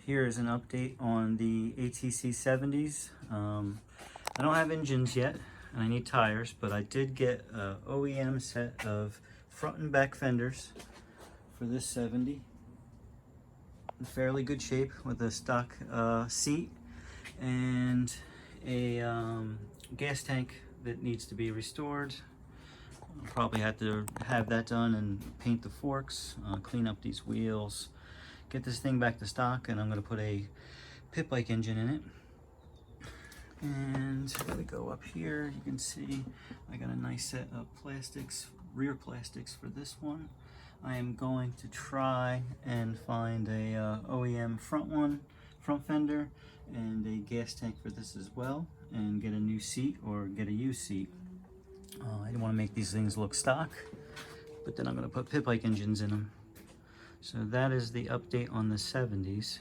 Here is an update on the ATC 70s. I don't have engines yet, and I need tires, but I did get a OEM set of front and back fenders for this 70. In fairly good shape with a stock seat and a gas tank that needs to be restored. I'll probably have to have that done and paint the forks, clean up these wheels, get this thing back to stock, and I'm going to put a pit bike engine in it. And if we go up here, you can see I got a nice set of plastics, rear plastics for this one. I am going to try and find a OEM front fender, and a gas tank for this as well, and get a new seat or get a used seat. I didn't want to make these things look stock, but then I'm going to put pit bike engines in them. So that is the update on the 70s.